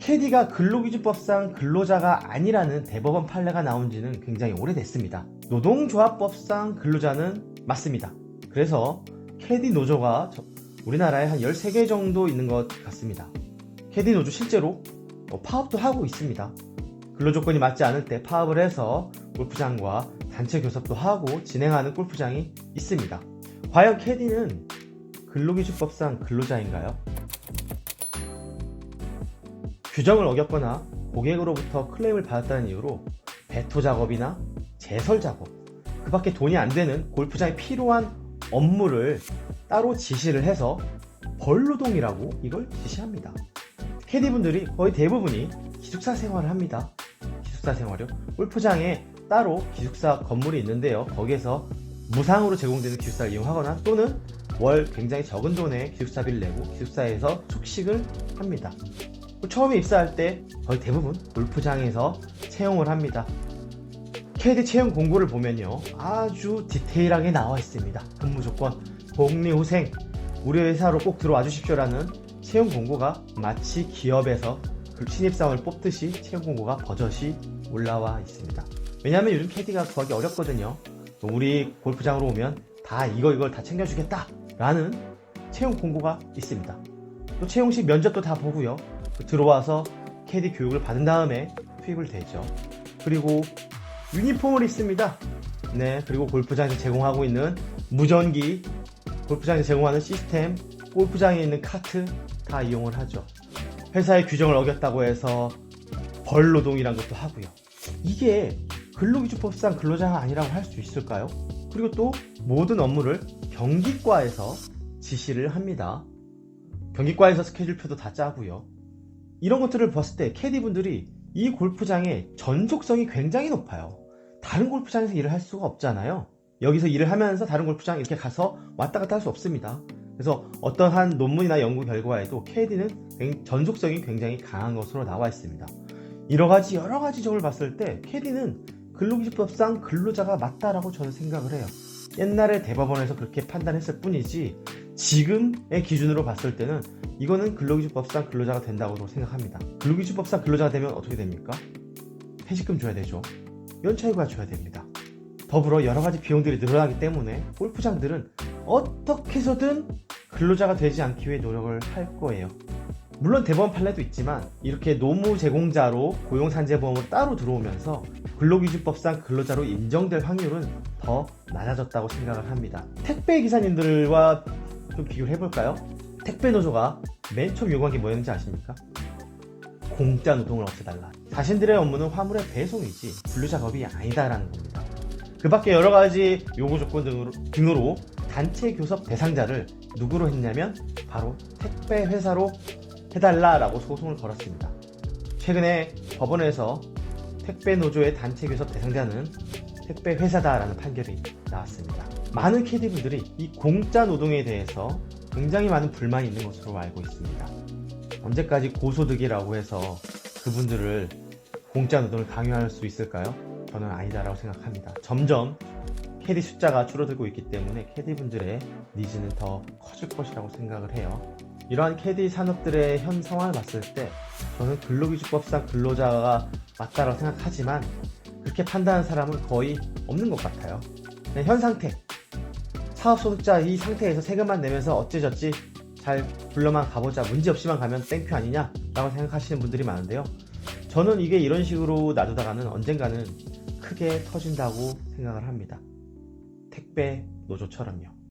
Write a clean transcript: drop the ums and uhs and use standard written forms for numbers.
캐디가 근로기준법상 근로자가 아니라는 대법원 판례가 나온 지는 굉장히 오래됐습니다. 노동조합법상 근로자는 맞습니다. 그래서 캐디 노조가 우리나라에 한 13개 정도 있는 것 같습니다. 캐디 노조 실제로 파업도 하고 있습니다. 근로조건이 맞지 않을 때 파업을 해서 골프장과 단체 교섭도 하고 진행하는 골프장이 있습니다. 과연 캐디는 근로기준법상 근로자인가요? 규정을 어겼거나 고객으로부터 클레임을 받았다는 이유로 배토 작업이나 제설 작업, 그 밖에 돈이 안 되는 골프장에 필요한 업무를 따로 지시를 해서 벌노동이라고 이걸 지시합니다. 캐디분들이 거의 대부분이 기숙사 생활을 합니다. 기숙사 생활이요? 골프장에 따로 기숙사 건물이 있는데요. 거기에서 무상으로 제공되는 기숙사를 이용하거나 또는 월 굉장히 적은 돈의 기숙사비를 내고 기숙사에서 숙식을 합니다. 처음에 입사할 때 거의 대부분 골프장에서 채용을 합니다. 캐디 채용 공고를 보면요, 아주 디테일하게 나와 있습니다. 근무 조건, 복리후생, 우리 회사로 꼭 들어와 주십시오라는 채용 공고가 마치 기업에서 신입사원을 뽑듯이 채용 공고가 버젓이 올라와 있습니다. 왜냐하면 요즘 캐디가 구하기 어렵거든요. 우리 골프장으로 오면 다 이걸 다 챙겨주겠다 라는 채용 공고가 있습니다. 또 채용 시 면접도 다 보고요, 들어와서 캐디 교육을 받은 다음에 투입을 되죠. 그리고 유니폼을 입습니다. 네, 그리고 골프장에서 제공하고 있는 무전기, 골프장에서 제공하는 시스템, 골프장에 있는 카트 다 이용을 하죠. 회사의 규정을 어겼다고 해서 벌노동이란 것도 하고요. 이게 근로기준법상 근로자가 아니라고 할 수 있을까요? 그리고 또 모든 업무를 경기과에서 지시를 합니다. 경기과에서 스케줄표도 다 짜고요. 이런 것들을 봤을 때 캐디분들이 이 골프장의 전속성이 굉장히 높아요. 다른 골프장에서 일을 할 수가 없잖아요. 여기서 일을 하면서 다른 골프장 이렇게 가서 왔다 갔다 할 수 없습니다. 그래서 어떠한 논문이나 연구 결과에도 캐디는 전속성이 굉장히 강한 것으로 나와 있습니다. 여러 가지 점을 봤을 때 캐디는 근로기준법상 근로자가 맞다라고 저는 생각을 해요. 옛날에 대법원에서 그렇게 판단했을 뿐이지 지금의 기준으로 봤을 때는 이거는 근로기준법상 근로자가 된다고 생각합니다. 근로기준법상 근로자가 되면 어떻게 됩니까? 퇴직금 줘야 되죠. 연차휴가 줘야 됩니다. 더불어 여러가지 비용들이 늘어나기 때문에 골프장들은 어떻게 해서든 근로자가 되지 않기 위해 노력을 할 거예요. 물론 대법원 판례도 있지만 이렇게 노무 제공자로 고용산재보험으로 따로 들어오면서 근로기준법상 근로자로 인정될 확률은 더 낮아졌다고 생각을 합니다. 택배 기사님들과 좀 비교를 해볼까요? 택배 노조가 맨 처음 요구한 게 뭐였는지 아십니까? 공짜 노동을 없애달라. 자신들의 업무는 화물의 배송이지 분류작업이 아니다라는 겁니다. 그 밖에 여러가지 요구 조건 등으로 단체 교섭 대상자를 누구로 했냐면 바로 택배 회사로 해달라라고 소송을 걸었습니다. 최근에 법원에서 택배 노조의 단체 교섭 대상자는 택배 회사다라는 판결이 나왔습니다. 많은 캐디분들이 이 공짜 노동에 대해서 굉장히 많은 불만이 있는 것으로 알고 있습니다. 언제까지 고소득이라고 해서 그분들을 공짜 노동을 강요할 수 있을까요? 저는 아니다라고 생각합니다. 점점 캐디 숫자가 줄어들고 있기 때문에 캐디분들의 니즈는 더 커질 것이라고 생각을 해요. 이러한 캐디 산업들의 현 상황을 봤을 때 저는 근로기준법상 근로자가 맞다라고 생각하지만 그렇게 판단하는 사람은 거의 없는 것 같아요. 현 상태, 사업소득자 이 상태에서 세금만 내면서 어찌저찌 잘 불러만 가보자, 문제없이만 가면 땡큐 아니냐 라고 생각하시는 분들이 많은데요, 저는 이게 이런 식으로 놔두다가는 언젠가는 크게 터진다고 생각을 합니다. 택배 노조처럼요.